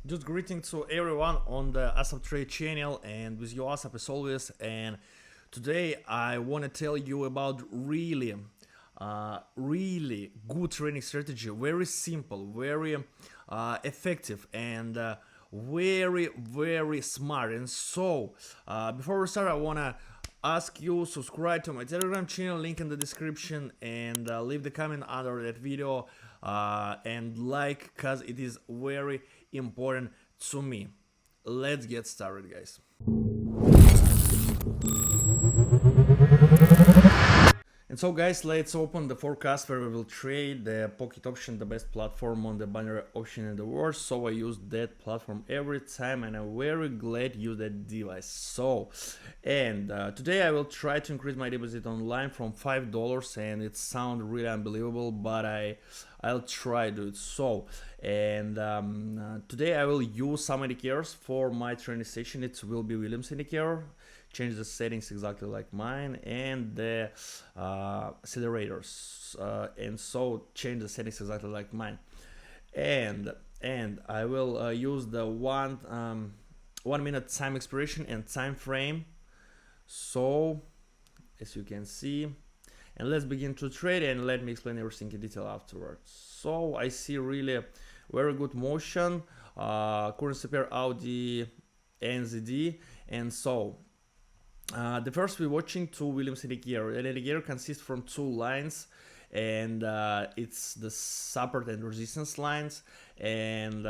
Just greetings to everyone on the Asab Trade channel, and with you Asab as always. And today I want to tell you about really good trading strategy. Very simple, very effective, and very smart. And so before we start, I want to ask you subscribe to my Telegram channel, link in the description, and leave the comment under that video and like, cause it is very important to me. Let's get started, guys. And so guys, let's open the forecast where we will trade the pocket option, the best platform on the binary option in the world. So I use that platform every time, and I'm very glad to use that device. So, and today I will try to increase my deposit online from $5, and it sounds really unbelievable, but I'll try to do it. So, and today I will use some indicators for my training session. It will be Williams indicator. Change the settings exactly like mine, and the accelerators, and so change the settings exactly like mine, and I will use the 1 minute time expiration and time frame. So as you can see, and let's begin to trade, and let me explain everything in detail afterwards. So I see really very good motion, currency pair Audi NZD, and so the first we're watching two Williams indicator. An indicator consists from two lines, and it's the support and resistance lines, and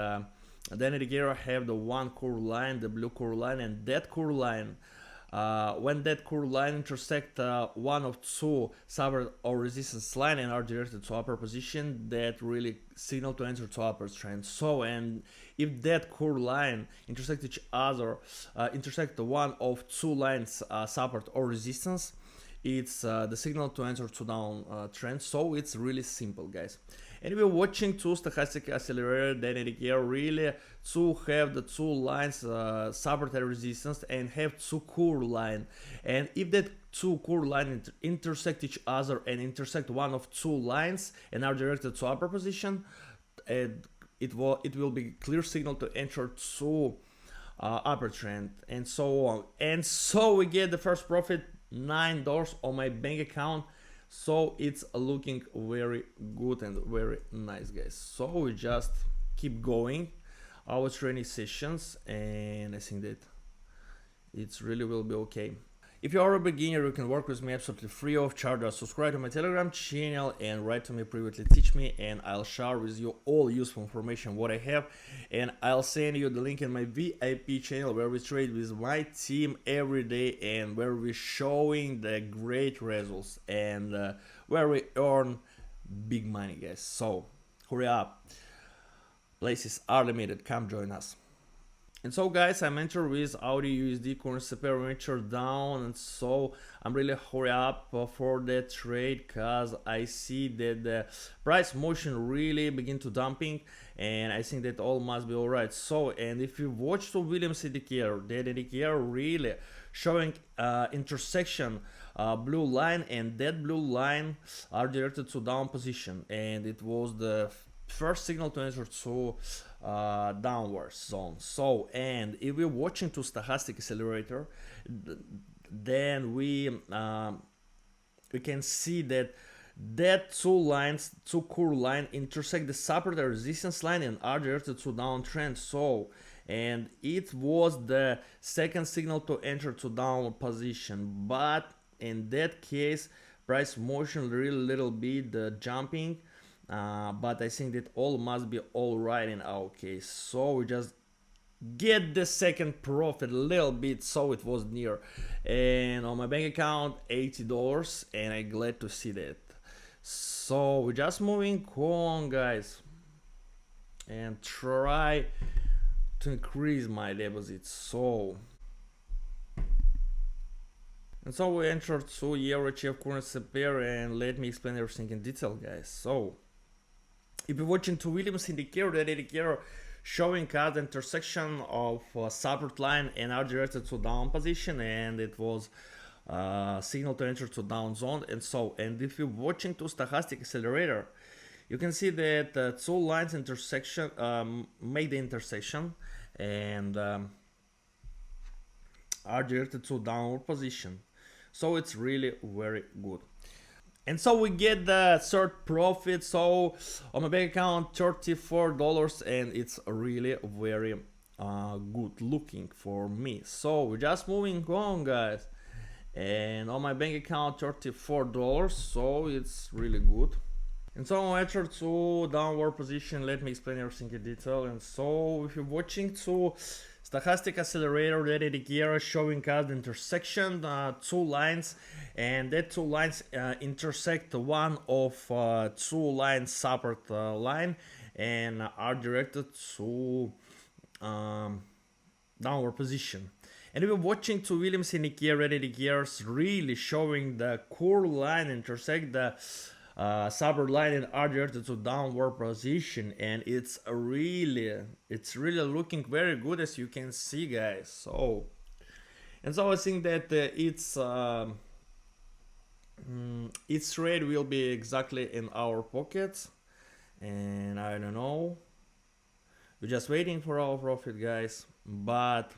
then indicator have the one core line, the blue core line, and that core line, when that core line intersect one of two support or resistance line and are directed to upper position, that really signal to enter to upper trend. So, and if that core line intersect each other, intersect the one of two lines, support or resistance, it's the signal to enter to down trend. So it's really simple, guys. And we're watching two stochastic accelerator, that indicator really to have the two lines, support and resistance, and have two core line. And if that two core lines intersect each other and intersect one of two lines and are directed to upper position, it will be clear signal to enter to upper trend, and so on. And so we get the first profit, $9 on my bank account. So it's looking very good and very nice, guys. So we just keep going our training sessions, and I think that it's really will be okay. If you are a beginner, you can work with me absolutely free of charge. Subscribe to my Telegram channel and write to me privately, teach me, and I'll share with you all useful information what I have, and I'll send you the link in my V.I.P channel where we trade with my team every day, and where we're showing the great results, and where we earn big money, guys. So hurry up, places are limited, come join us. And so guys, I'm entered with Audi USD currency pair venture down, and so I'm really hurry up for that trade, cause I see that the price motion really begin to dumping, and I think that all must be alright. So, and if you watch the Williams indicator, that indicator really showing intersection blue line, and that blue line are directed to down position, and it was the first signal to enter to downward zone. So, and if we're watching to stochastic accelerator, then we can see that two lines, two core line intersect the support and resistance line and are directed to downtrend. So, and it was the second signal to enter to downward position, but in that case price motion really little bit jumping, but I think that all must be all right in our case. So we just get the second profit a little bit, so it was near, and on my bank account $80, and I'm glad to see that. So we're just moving on, guys, and try to increase my deposit. So, and so we entered to euro CHF currency pair, and let me explain everything in detail, guys. So if you're watching two Williams indicator, that indicator showing at the intersection of support line and are directed to down position, and it was signal to enter to down zone. And so, and if you're watching to stochastic accelerator, you can see that two lines intersection make the intersection and are directed to downward position. So it's really very good. And so we get the third profit. So on my bank account, $34, and it's really very good looking for me. So we're just moving on, guys. And on my bank account, $34, so it's really good. And so I enter to downward position. Let me explain everything in detail. And so if you're watching to stochastic accelerator, that is here showing us the intersection, two lines, and that two lines intersect one of two lines separate line and are directed to downward position. And we're watching to Williams indicator, that indicators really showing the core line intersect the separate line and are directed to downward position, and it's really looking very good, as you can see, guys. So and so I think that its trade will be exactly in our pockets, and I don't know, we're just waiting for our profit, guys. But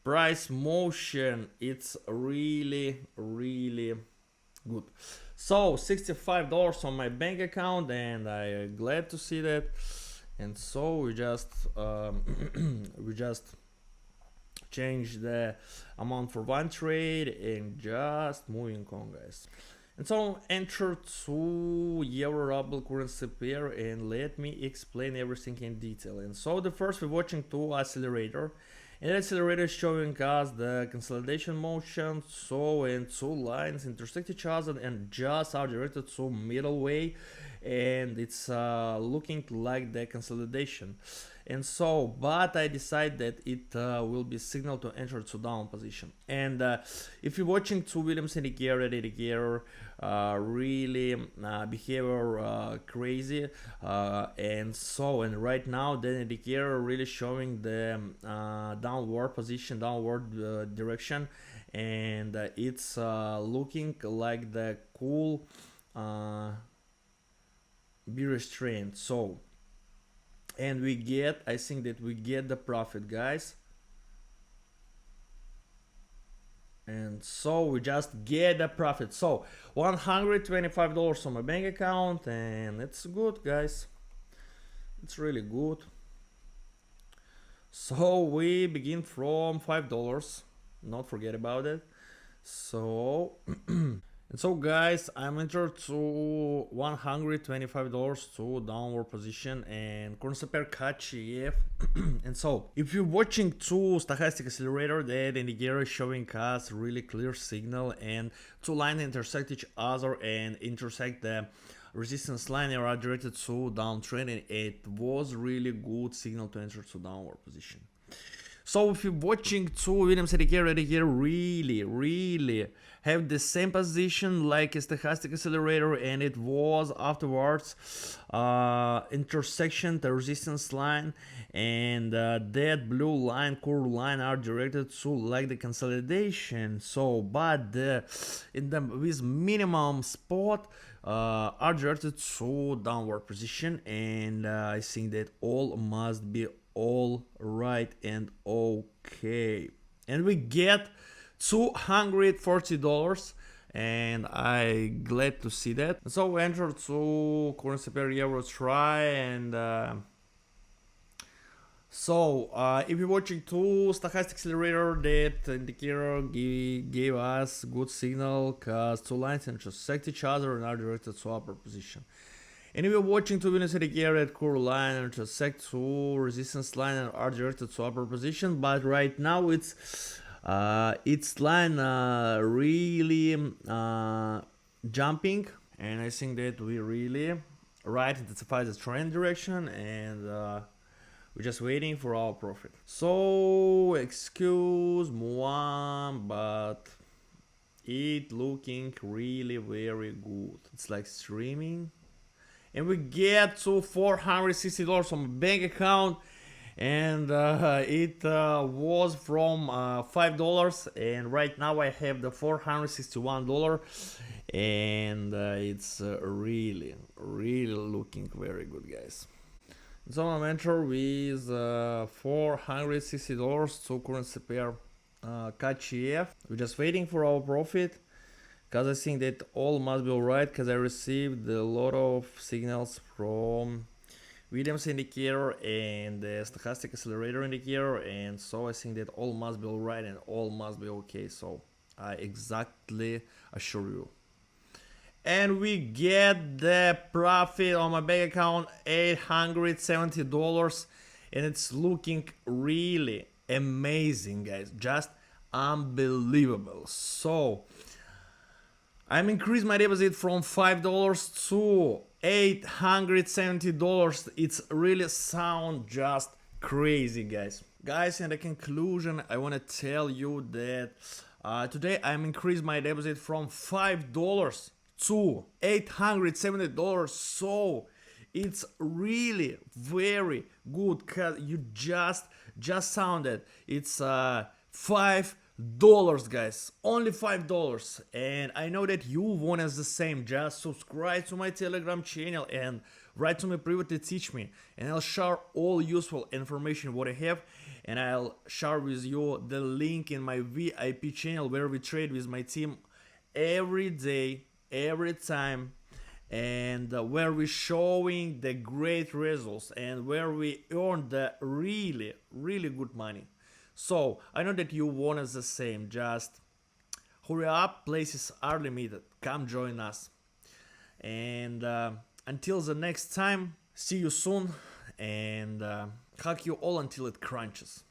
price motion, it's really good. So $65 on my bank account, and I'm glad to see that. And so we just change the amount for one trade and just moving on, guys. And so enter to euro ruble currency pair, and let me explain everything in detail. And so the first we're watching to accelerator. And the accelerator is showing us the consolidation motion. So and two lines intersect each other and just are directed to middle way, and it's looking like the consolidation. And so, but I decide that it will be signal to enter to down position. And if you're watching to Williams indicator, really behavior crazy, and so, and right now the indicator really showing the downward position, downward direction, and it's looking like the cool bearish trend. So and we get, I think that we get the profit, guys. And so we just get the profit. So $125 on my bank account, and it's good, guys. It's really good. So we begin from $5. Not forget about it. So and so, guys, I'm entered to $125 to downward position and currency pair KCF. And so, if you're watching to stochastic accelerator, that indicator is showing us really clear signal, and two lines intersect each other and intersect the resistance line are directed to downtrend, and it was really good signal to enter to downward position. So if you're watching to Williams indicator really have the same position like a stochastic accelerator, and it was afterwards intersection the resistance line, and that blue line, core line are directed to like the consolidation. So but with minimum spot are directed to downward position, and I think that all must be all right and okay. And we get $240, and I glad to see that. So we enter to currency pair euro try, and if you're watching to stochastic accelerator, that indicator gave us good signal because two lines intersect each other and are directed to upper position. And if you're watching to Williams indicator, that core line intersect to resistance line and are directed to upper position, but right now it's line really jumping, and I think that we really right identify the trend direction, and we're just waiting for our profit. So excuse me, but it looking really very good. It's like streaming, and we get to $460 on my bank account, and it was from $5, and right now I have the $461, and it's really looking very good, guys. So I'm enter with $460 to currency pair KCF. We're just waiting for our profit, because I think that all must be alright, because I received a lot of signals from Williams indicator and the stochastic accelerator indicator, and so I think that all must be alright and all must be okay. So I exactly assure you. And we get the profit on my bank account, $870, and it's looking really amazing, guys, just unbelievable. So I'm increased my deposit from $5 to $870. It's really sound just crazy, guys. Guys, in the conclusion, I want to tell you that today I'm increased my deposit from $5 to $870. So it's really very good, cause you just sounded it's $5, guys, only $5, and I know that you want us the same. Just subscribe to my Telegram channel and write to me privately, teach me, and I'll share all useful information what I have, and I'll share with you the link in my VIP channel where we trade with my team every day, every time, and where we're showing the great results and where we earn the really good money. So I know that you want us the same. Just hurry up, places are limited, come join us, and until the next time, see you soon, and hug you all until it crunches.